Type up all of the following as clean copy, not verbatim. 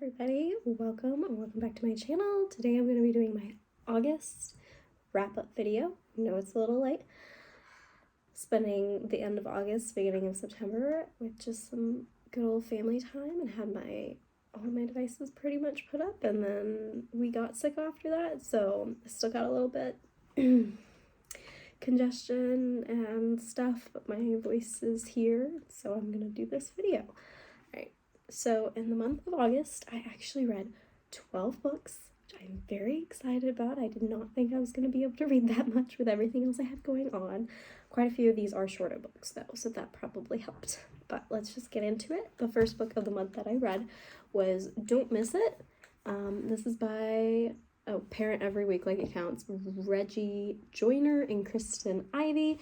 everybody, welcome back to my channel. Today I'm going to be doing my August wrap-up video. I know it's a little late. Spending the end of August, beginning of September with just some good old family time, and had all my devices pretty much put up, and then we got sick after that, so I still got a little bit congestion and stuff, but my voice is here, so I'm gonna do this video. So in the month of August, I actually read 12 books, which I'm very excited about. I did not think I was going to be able to read that much with everything else I had going on. Quite a few of these are shorter books though, so that probably helped. But let's just get into it. The first book of the month that I read was Don't Miss It. This is by Parent Every Week Like It Counts, Reggie Joiner and Kristen Ivy.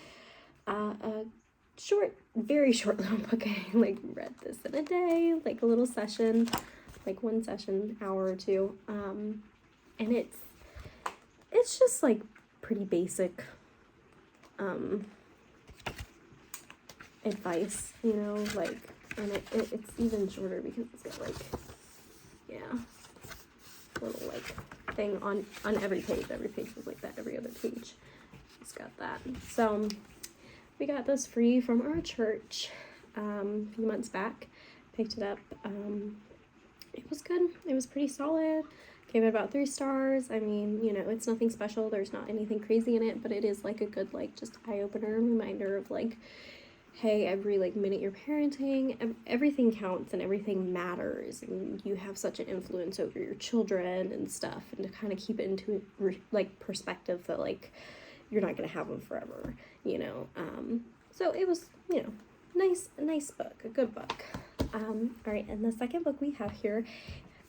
Very short little book. I read this in a day, like a little session, like one session, hour or two. And it's just like pretty basic advice, you know, and it's even shorter because it's got a little thing on every page. Every page was like that, every other page it's got that. So we got this free from our church a few months back. Picked it up. It was good. It was pretty solid. Gave it about 3 stars. I mean, you know, it's nothing special. There's not anything crazy in it, but it is like a good, just eye-opener reminder of hey, every minute you're parenting, everything counts and everything matters, and you have such an influence over your children and stuff, and to kind of keep it into perspective that you're not going to have them forever, you know. So it was, you know, a nice book, a good book. All right, and the second book we have here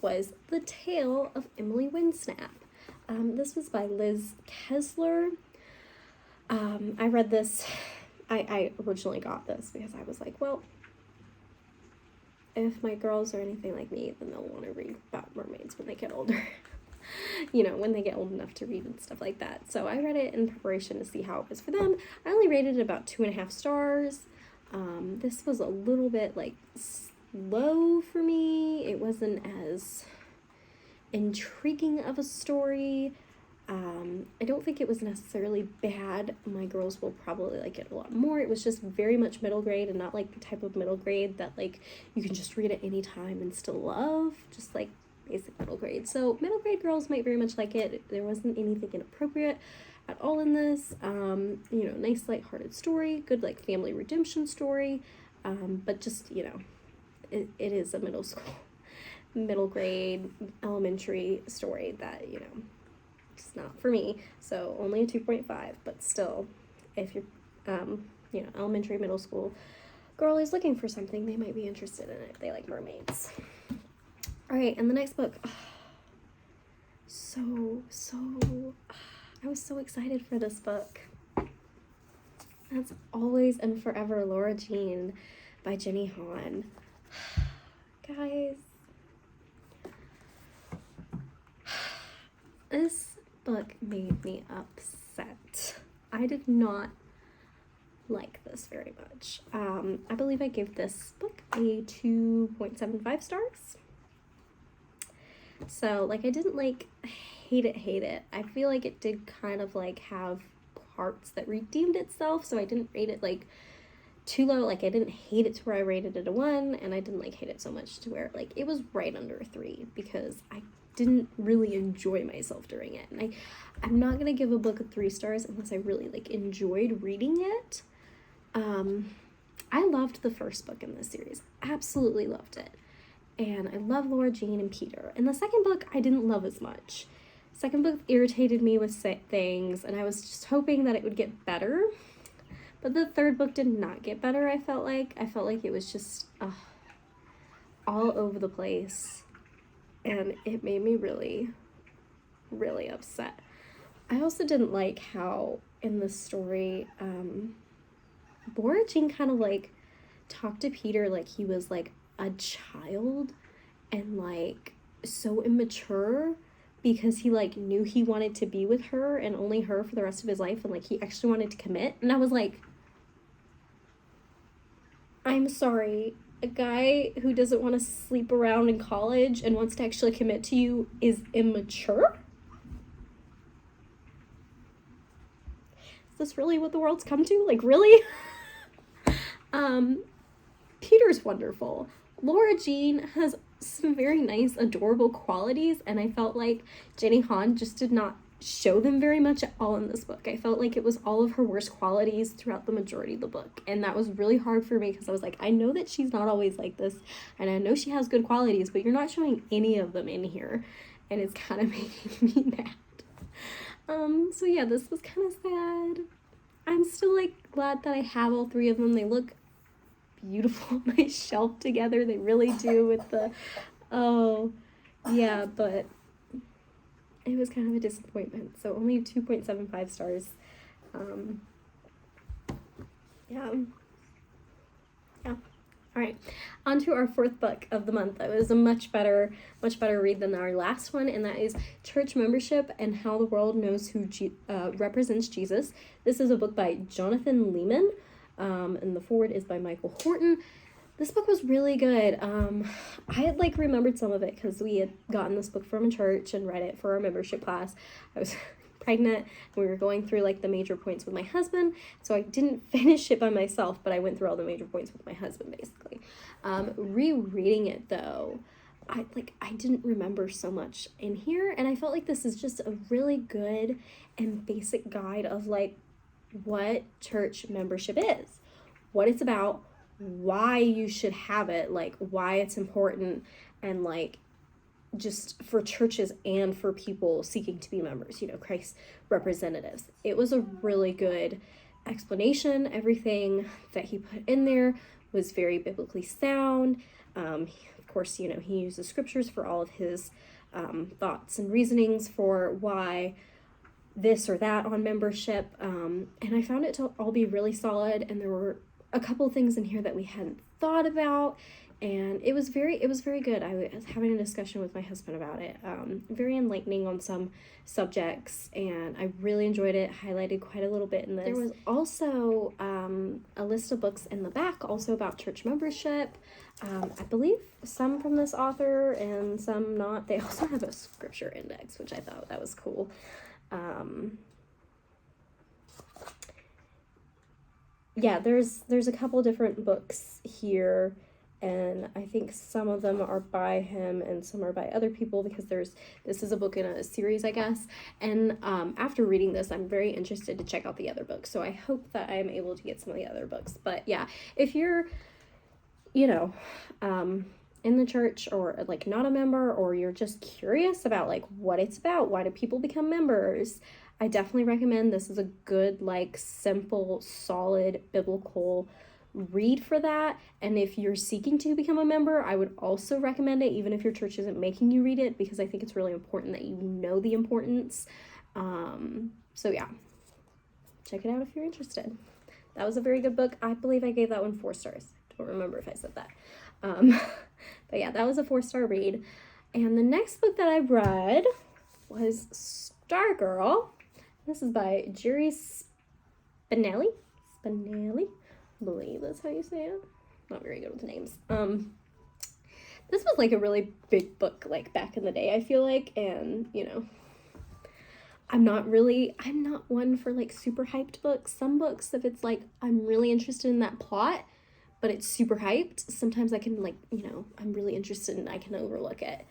was The Tale of Emily Windsnap. This was by Liz Kessler. I read this, I originally got this because I was like, well, if my girls are anything like me, then they'll want to read about mermaids when they get older. You know, when they get old enough to read and stuff like that. So I read it in preparation to see how it was for them. I only rated it about 2.5 stars. This was a little bit slow for me. It wasn't as intriguing of a story. I don't think it was necessarily bad. My girls will probably like it a lot more. It was just very much middle grade, and not the type of middle grade that you can just read at any time and still love. Just basic middle grade. So middle grade girls might very much like it. There wasn't anything inappropriate at all in this. You know, nice lighthearted story, good family redemption story. But just, you know, it is a middle grade, elementary story that, you know, it's not for me. So only a 2.5, but still, if you're, you know, elementary, middle school girl is looking for something, they might be interested in it if they like mermaids. All right, and the next book, I was so excited for this book. That's Always and Forever Laura Jean by Jenny Han. Guys, this book made me upset. I did not like this very much. I believe I gave this book a 2.75 stars. So, I didn't, hate it. I feel like it did kind of, have parts that redeemed itself, so I didn't rate it, too low. I didn't hate it to where I rated it a 1, and I didn't, hate it so much to where, it was right under a 3, because I didn't really enjoy myself during it. And I'm not gonna give a book a 3 stars unless I really, enjoyed reading it. I loved the first book in this series. Absolutely loved it. And I love Laura Jean and Peter. And the second book, I didn't love as much. Second book irritated me with things, and I was just hoping that it would get better. But the third book did not get better, I felt like. I felt like it was just all over the place. And it made me really, really upset. I also didn't like how, in the story, Laura Jean kind of, talked to Peter like he was, a child and so immature, because he knew he wanted to be with her and only her for the rest of his life, and he actually wanted to commit. And I was I'm sorry, a guy who doesn't want to sleep around in college and wants to actually commit to you is immature? Is this really what the world's come to? Like, really? Peter's wonderful. Laura Jean has some very nice, adorable qualities, and I felt like Jenny Han just did not show them very much at all in this book. I felt like it was all of her worst qualities throughout the majority of the book, and that was really hard for me because I was like, I know that she's not always like this, and I know she has good qualities, but you're not showing any of them in here, and it's kind of making me mad. So yeah, this was kind of sad. I'm still like glad that I have all three of them. They look beautiful on my shelf together. They really do with the, oh yeah, but it was kind of a disappointment. So only 2.75 stars. Yeah. All right, on to our fourth book of the month. It was a much better read than our last one, and that is Church Membership and How the World Knows Who Represents Jesus. This is a book by Jonathon Leeman, and the foreword is by Michael Horton. This book was really good. I had like remembered some of it because we had gotten this book from a church and read it for our membership class. I was pregnant and we were going through like the major points with my husband, so I didn't finish it by myself, but I went through all the major points with my husband basically. Rereading it though, I didn't remember so much in here, and I felt like this is just a really good and basic guide of like what church membership is, what it's about, why you should have it, like why it's important, and like just for churches and for people seeking to be members, you know, Christ's representatives. It was a really good explanation. Everything that he put in there was very biblically sound. Of course, you know, he uses scriptures for all of his thoughts and reasonings for why this or that on membership. And I found it to all be really solid, and there were a couple of things in here that we hadn't thought about, and it was very good. I was having a discussion with my husband about it. Very enlightening on some subjects, and I really enjoyed it. Highlighted quite a little bit in this. There was also a list of books in the back also about church membership. I believe some from this author and some not. They also have a scripture index, which I thought that was cool. Yeah, there's a couple different books here, and I think some of them are by him and some are by other people, because this is a book in a series, I guess. And after reading this, I'm very interested to check out the other books, so I hope that I'm able to get some of the other books. But yeah, if you're, you know, in the church, or like not a member, or you're just curious about like what it's about, why do people become members, I definitely recommend this. Is a good, like, simple, solid biblical read for that. And if you're seeking to become a member, I would also recommend it, even if your church isn't making you read it, because I think it's really important that you know the importance. So yeah, check it out if you're interested. That was a very good book. I believe I gave that one 4 stars. Don't remember if I said that. But yeah, that was a 4-star read. And the next book that I read was Stargirl. This is by Jerry Spinelli. I believe that's how you say it. Not very good with names. This was like a really big book, like back in the day, I feel like, and you know, I'm not one for like super hyped books. Some books, if it's like I'm really interested in that plot, but it's super hyped, sometimes I can, like, you know, I'm really interested and I can overlook it.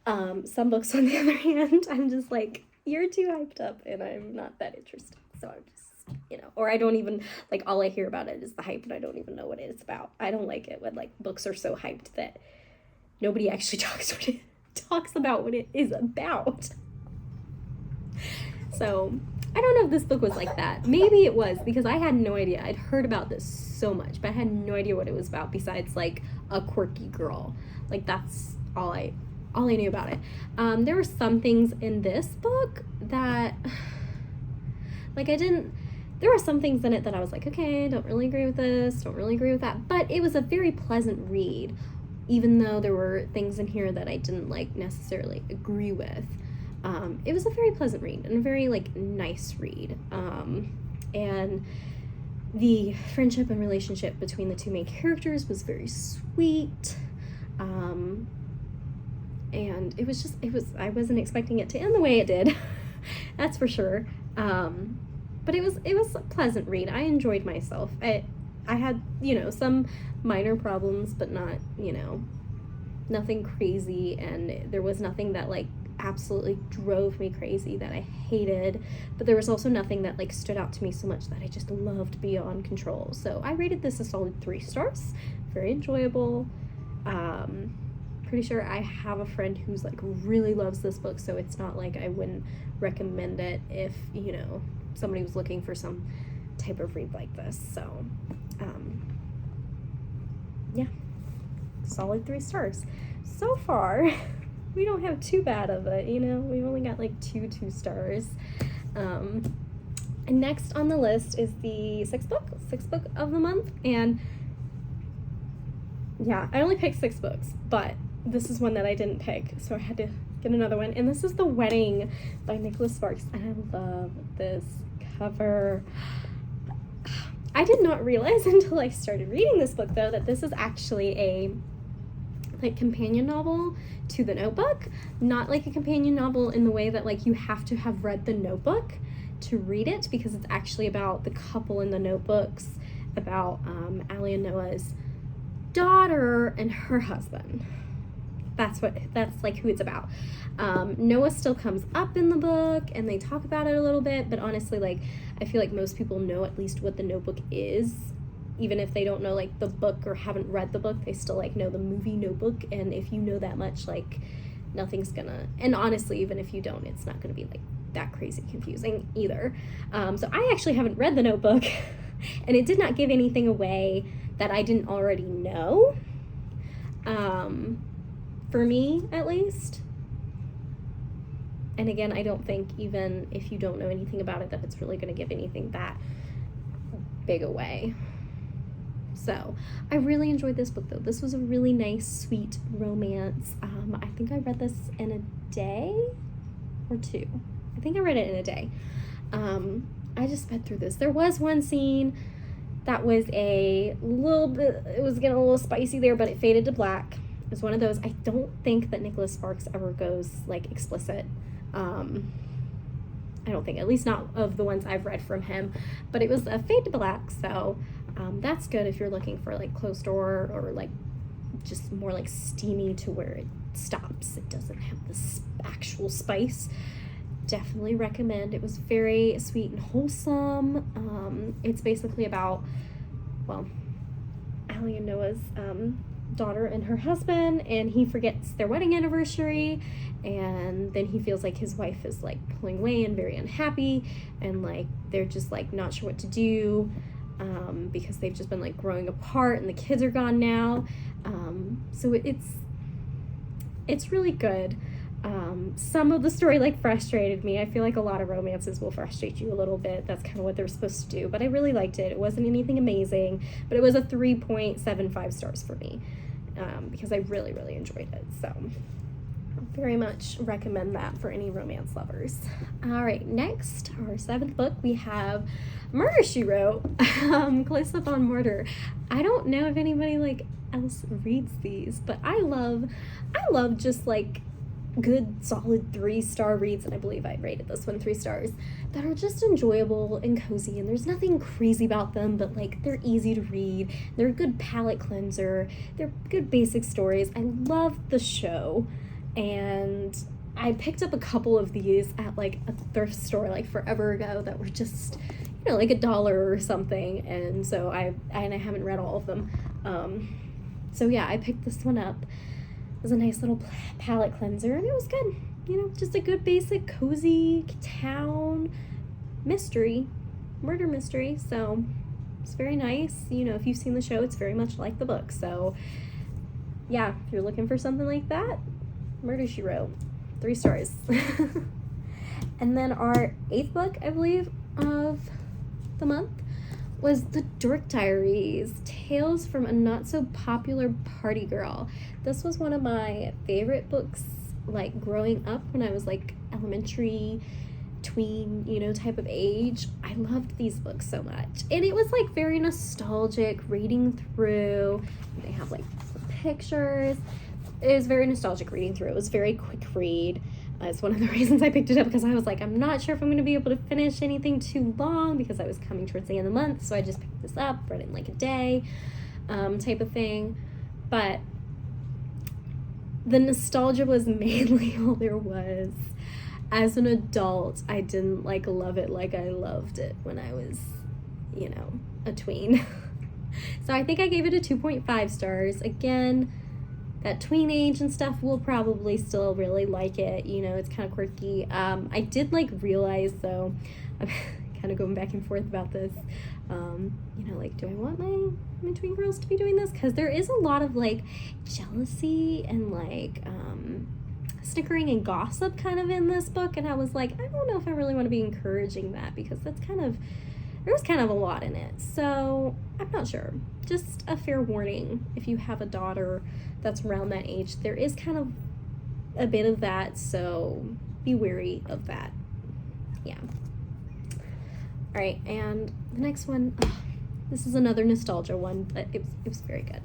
Some books, on the other hand, I'm just like, you're too hyped up and I'm not that interested. So I'm just, you know, or I don't even, like, all I hear about it is the hype and I don't even know what it's about. I don't like it when, like, books are so hyped that nobody actually talks about what it is about. So I don't know if this book was like that. Maybe it was, because I had no idea. I'd heard about this so much, but I had no idea what it was about besides like a quirky girl. Like, that's all I knew about it. There were some things in this book that, like, there were some things in it that I was like, okay, don't really agree with this, don't really agree with that, but it was a very pleasant read, even though there were things in here that I didn't, like, necessarily agree with. It was a very pleasant read and a very, like, nice read. And the friendship and relationship between the two main characters was very sweet. And I wasn't expecting it to end the way it did. That's for sure. But it was a pleasant read. I enjoyed myself. I had, some minor problems, but not, nothing crazy, and there was nothing that like absolutely drove me crazy that I hated, but there was also nothing that like stood out to me so much that I just loved beyond control. So I rated this a solid 3 stars. Very enjoyable. Pretty sure I have a friend who's like really loves this book, so it's not like I wouldn't recommend it if somebody was looking for some type of read like this. So yeah, solid 3 stars. So far, we don't have too bad of it, we've only got like 2 stars. And next on the list is the sixth book of the month, and yeah, I only picked 6 books, but this is one that I didn't pick, so I had to get another one, and this is The Wedding by Nicholas Sparks, and I love this cover. I did not realize until I started reading this book, though, that this is actually a like companion novel to The Notebook. Not like a companion novel in the way that like you have to have read The Notebook to read it, because it's actually about the couple in The Notebooks, about Allie and Noah's daughter and her husband. That's like who it's about. Noah still comes up in the book and they talk about it a little bit, but honestly, like, I feel like most people know at least what The Notebook is. Even if they don't know like the book or haven't read the book, they still like know the movie Notebook, and if you know that much, like, nothing's gonna, and honestly, even if you don't, it's not gonna be like that crazy confusing either. So I actually haven't read The Notebook and it did not give anything away that I didn't already know, for me at least. And again, I don't think even if you don't know anything about it that it's really going to give anything that big away. So I really enjoyed this book, though. This was a really nice, sweet romance. I think I read this in a day or 2. I think I read it in a day. I just sped through this. There was one scene that was a little bit, it was getting a little spicy there, but it faded to black. It was one of those. I don't think that Nicholas Sparks ever goes like explicit. I don't think, at least not of the ones I've read from him, but it was a fade to black, so that's good if you're looking for like closed door or like just more like steamy to where it stops. It doesn't have this actual spice. Definitely recommend. It was very sweet and wholesome. It's basically about, well, Allie and Noah's daughter and her husband, and he forgets their wedding anniversary, and then he feels like his wife is like pulling away and very unhappy, and like they're just like not sure what to do, because they've just been like growing apart and the kids are gone now. So it's really good. Some of the story like frustrated me. I feel like a lot of romances will frustrate you a little bit. That's kind of what they're supposed to do, but I really liked it. It wasn't anything amazing, but it was a 3.75 stars for me, because I really, really enjoyed it. So very much recommend that for any romance lovers. All right, next, our 7th book, we have Murder, She Wrote, Close Up on Murder. I don't know if anybody like else reads these, but I love just like good solid 3-star reads, and I believe I rated this one 3 stars, that are just enjoyable and cozy, and there's nothing crazy about them, but like they're easy to read, they're a good palate cleanser, they're good basic stories. I love the show, and I picked up a couple of these at like a thrift store like forever ago that were just, like $1 or something, and so I haven't read all of them. So yeah, I picked this one up. It was a nice little palate cleanser, and it was good. Just a good basic cozy town mystery, murder mystery. So it's very nice. If you've seen the show, it's very much like the book. So yeah, if you're looking for something like that, Murder, She Wrote, 3 stars. And then our 8th book, I believe, of the month was the Dork Diaries, Tales from a Not So Popular Party Girl. This was one of my favorite books, like growing up when I was like elementary tween, you know, type of age. I loved these books so much. And it was like very nostalgic reading through. They have like pictures. It was very nostalgic reading through. It was very quick read. It's one of the reasons I picked it up, because I was like, I'm not sure if I'm going to be able to finish anything too long, because I was coming towards the end of the month. So I just picked this up, read it in like a day, type of thing. But the nostalgia was mainly all there was. As an adult, I didn't like love it like I loved it when I was, you know, a tween. So I think I gave it a 2.5 stars. Again, that tween age and stuff will probably still really like it. You know, it's kind of quirky. I did like realize though, I'm kind of going back and forth about this. You know, like, do I want my tween girls to be doing this? Because there is a lot of like jealousy and like snickering and gossip kind of in this book, and I was like, I don't know if I really want to be encouraging that, because that's kind of, there was kind of a lot in it. So I'm not sure. Just a fair warning, if you have a daughter that's around that age, there is kind of a bit of that, so be wary of that. Yeah. All right, and the next one, this is another nostalgia one, but it was very good.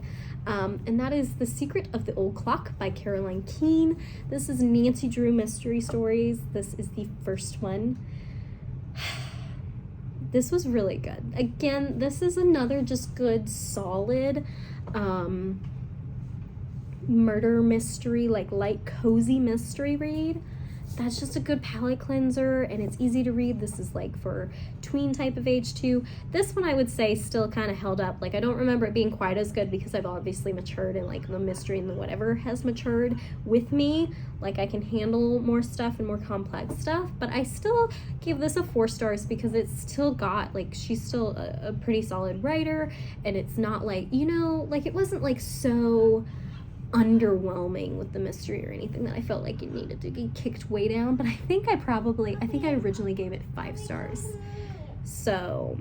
And that is The Secret of the Old Clock by Keene. This is Nancy Drew Mystery Stories. This is the first one. This was really good. Again, this is another just good, solid murder mystery, like light, cozy mystery read. That's just a good palate cleanser, and it's easy to read. This is like for tween type of age too. This one I would say still kind of held up. Like, I don't remember it being quite as good, because I've obviously matured, and like the mystery and the whatever has matured with me. Like, I can handle more stuff and more complex stuff, but I still give this a 4 stars, because it's still got, like, she's still a pretty solid writer, and it's not like, you know, like, it wasn't like so underwhelming with the mystery or anything that I felt like it needed to be kicked way down. But I think I originally gave it 5 stars, so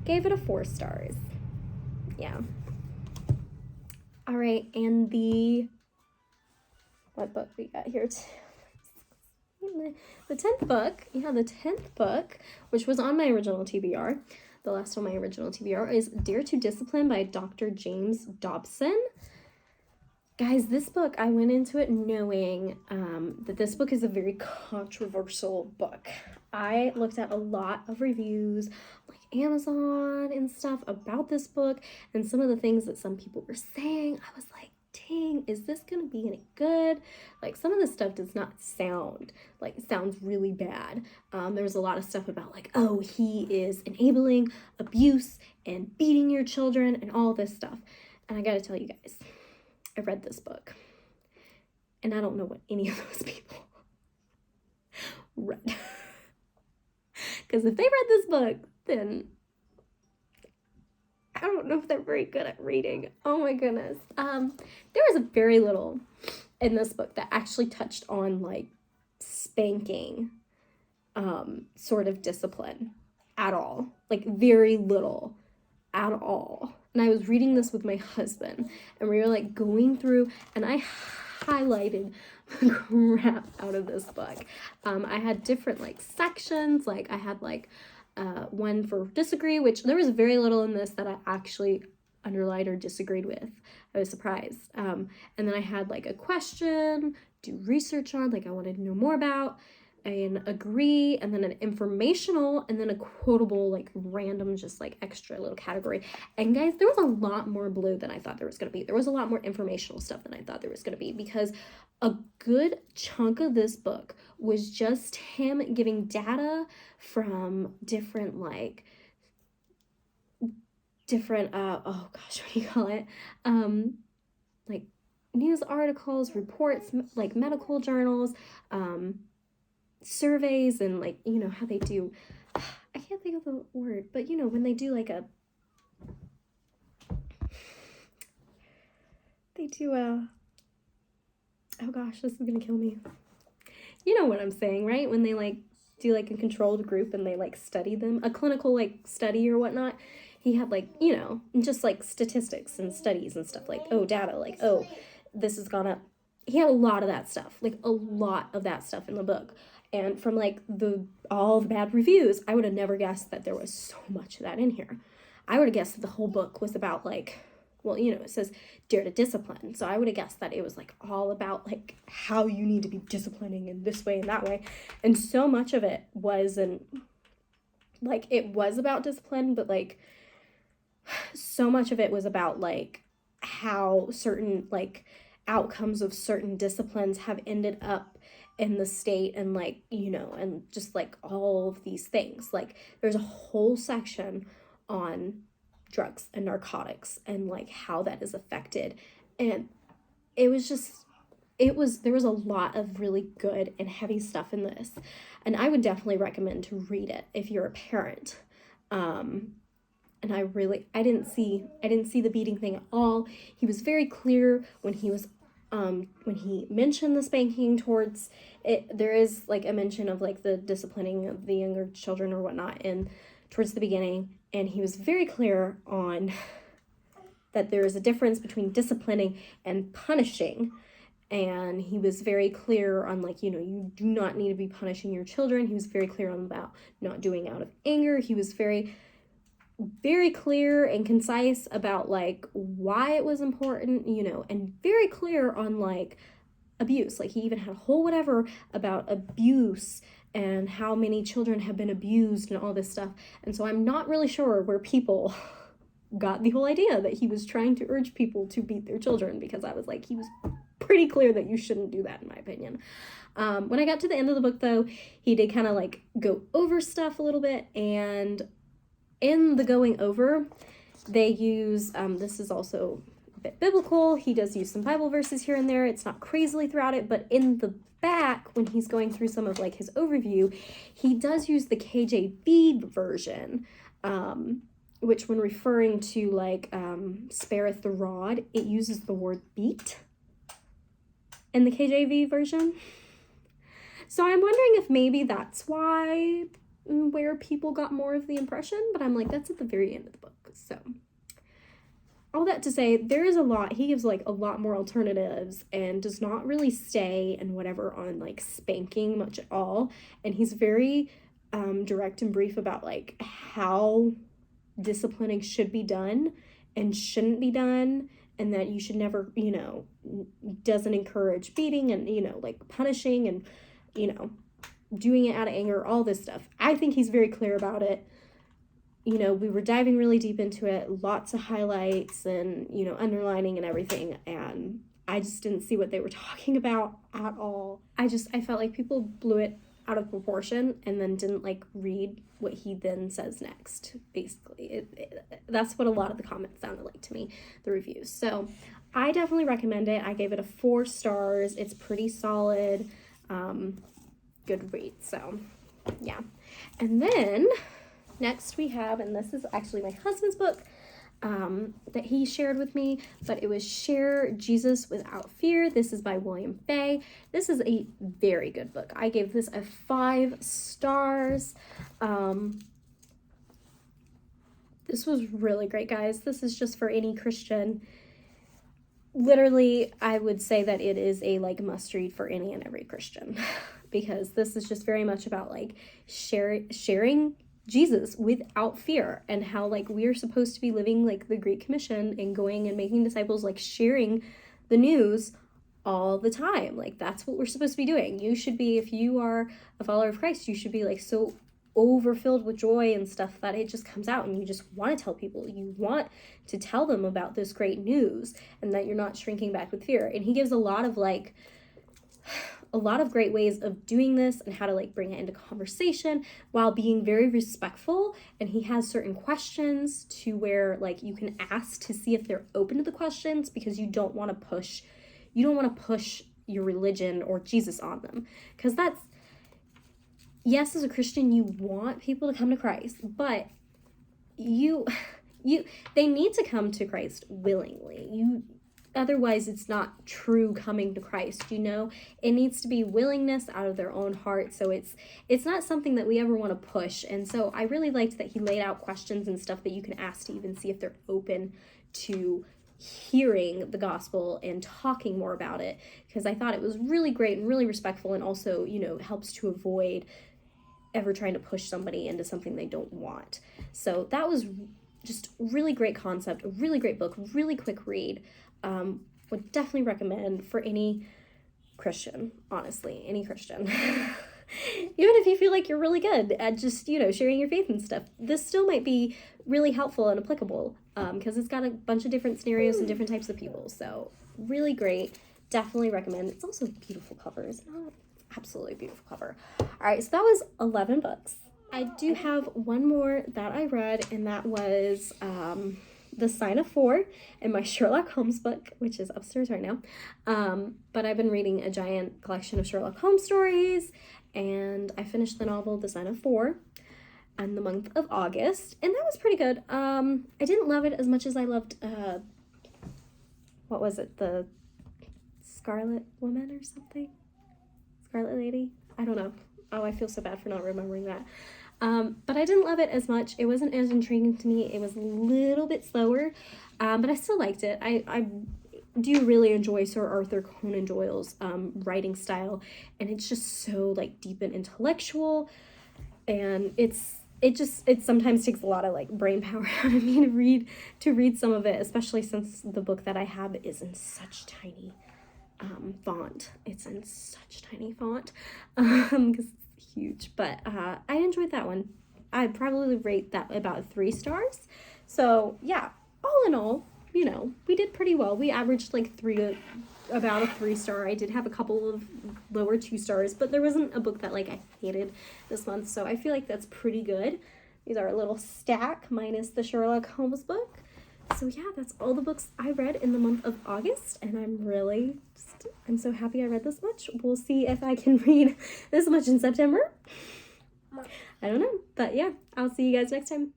gave it a 4 stars. Yeah. All right, and what book we got here too? The 10th book. Yeah, the 10th book, which was on my original TBR. The last on my original TBR is Dare to Discipline by Dr. James Dobson. Guys, this book, I went into it knowing that this book is a very controversial book. I looked at a lot of reviews, like Amazon and stuff, about this book, and some of the things that some people were saying. I was like, dang, is this going to be any good? Like, some of this stuff does not sound, like, it sounds really bad. There's a lot of stuff about, like, oh, he is enabling abuse and beating your children and all this stuff. And I got to tell you guys, I read this book, and I don't know what any of those people read. Because if they read this book, then I don't know if they're very good at reading. Oh my goodness. There was very little in this book that actually touched on, like, spanking sort of discipline at all. Like, very little at all. And I was reading this with my husband, and we were like going through, and I highlighted the crap out of this book. I had different like sections, like I had like one for disagree, which there was very little in this that I actually underlined or disagreed with. I was surprised. And then I had like a question, do research on, like I wanted to know more about, an agree, and then an informational, and then a quotable, like random, just like extra little category. And guys, there was a lot more blue than I thought there was going to be. There was a lot more informational stuff than I thought there was going to be, because a good chunk of this book was just him giving data from different oh gosh, what do you call it? Like news articles, reports, like medical journals, surveys, and like, you know, how they do, I can't think of the word, but you know, when they do like oh gosh, this is gonna kill me. You know what I'm saying, right? When they like do like a controlled group and they like study them, a clinical like study or whatnot. He had like, you know, just like statistics and studies and stuff, like, oh, data, like, oh, this has gone up. He had a lot of that stuff, like a lot of that stuff in the book. And from like all the bad reviews, I would have never guessed that there was so much of that in here. I would have guessed that the whole book was about like, well, you know, it says dare to discipline. So I would have guessed that it was like all about like how you need to be disciplining in this way and that way. And so much of it wasn't like, it was about discipline, but like so much of it was about like how certain like outcomes of certain disciplines have ended up in the state, and like, you know, and just like all of these things. Like there's a whole section on drugs and narcotics and like how that is affected, and it was just, there was a lot of really good and heavy stuff in this, and I would definitely recommend to read it if you're a parent. And I didn't see the beating thing at all. He was very clear when he was when he mentioned the spanking towards it. There is like a mention of like the disciplining of the younger children or whatnot in towards the beginning, and he was very clear on that there is a difference between disciplining and punishing. And he was very clear on like, you know, you do not need to be punishing your children. He was very clear on about not doing out of anger. He was very clear and concise about like why it was important, you know, and very clear on like abuse. Like he even had a whole whatever about abuse and how many children have been abused and all this stuff. And so I'm not really sure where people got the whole idea that he was trying to urge people to beat their children, because I was like, he was pretty clear that you shouldn't do that, in my opinion. When I got to the end of the book though, he did kind of like go over stuff a little bit, and in the going over, they use, this is also a bit biblical, he does use some Bible verses here and there. It's not crazily throughout it, but in the back, when he's going through some of like his overview, he does use the KJV version, which when referring to like spareth the rod, it uses the word beat in the KJV version. So I'm wondering if maybe that's where people got more of the impression, but I'm like, that's at the very end of the book. So all that to say, there is a lot, he gives like a lot more alternatives and does not really stay and whatever on like spanking much at all. And he's very direct and brief about like how disciplining should be done and shouldn't be done, and that you should never, you know, doesn't encourage beating and, you know, like punishing and, you know, doing it out of anger, all this stuff. I think he's very clear about it. You know, we were diving really deep into it, lots of highlights and, you know, underlining and everything, and I just didn't see what they were talking about at all. I felt like people blew it out of proportion and then didn't like read what he then says next. Basically, that's what a lot of the comments sounded like to me, the reviews. So I definitely recommend it. I gave it a 4 stars. It's pretty solid. Good read. So yeah. And then next we have, and this is actually my husband's book that he shared with me, but it was Share Jesus Without Fear. This is by William Fay. This is a very good book. I gave this a 5 stars. This was really great, guys. This is just for any Christian. Literally, I would say that it is a like must read for any and every Christian, because this is just very much about like sharing Jesus without fear, and how like we're supposed to be living like the Great Commission and going and making disciples, like sharing the news all the time. Like that's what we're supposed to be doing. You should be, if you are a follower of Christ, you should be like so overfilled with joy and stuff that it just comes out and you just want to tell people, you want to tell them about this great news, and that you're not shrinking back with fear. And he gives a lot of great ways of doing this and how to like bring it into conversation while being very respectful. And he has certain questions to where like you can ask to see if they're open to the questions, because you don't want to push your religion or Jesus on them, because that's, yes, as a Christian, you want people to come to Christ, but they need to come to Christ willingly. Otherwise, it's not true coming to Christ, you know? It needs to be willingness out of their own heart, so it's not something that we ever want to push. And so I really liked that he laid out questions and stuff that you can ask to even see if they're open to hearing the gospel and talking more about it, because I thought it was really great and really respectful, and also, you know, helps to avoid ever trying to push somebody into something they don't want. So that was just really great concept, a really great book, really quick read. Would definitely recommend for any Christian, honestly, any Christian. Even if you feel like you're really good at just, you know, sharing your faith and stuff, this still might be really helpful and applicable, because it's got a bunch of different scenarios and different types of people. So really great. Definitely recommend. It's also a beautiful cover, isn't it? Absolutely beautiful cover. All right, so that was 11 books. I do have one more that I read, and that was The Sign of Four, in my Sherlock Holmes book, which is upstairs right now. But I've been reading a giant collection of Sherlock Holmes stories, and I finished the novel The Sign of Four in the month of August, and that was pretty good. I didn't love it as much as I loved, what was it, the Scarlet Woman or something? Scarlet Lady? I don't know. Oh, I feel so bad for not remembering that. But I didn't love it as much. It wasn't as intriguing to me. It was a little bit slower, but I still liked it. I do really enjoy Sir Arthur Conan Doyle's writing style, and it's just so like deep and intellectual, and it sometimes takes a lot of like brain power out of me to read some of it, especially since the book that I have is in such tiny font. It's in such tiny font, because it's huge, but I enjoyed that one. I'd probably rate that about 3 stars. So yeah, all in all, you know, we did pretty well. We averaged like about a 3-star. I did have a couple of lower 2 stars, but there wasn't a book that like I hated this month, so I feel like that's pretty good. These are a little stack minus the Sherlock Holmes book. So yeah, that's all the books I read in the month of August, and I'm so happy I read this much. We'll see if I can read this much in September. I don't know, but yeah, I'll see you guys next time.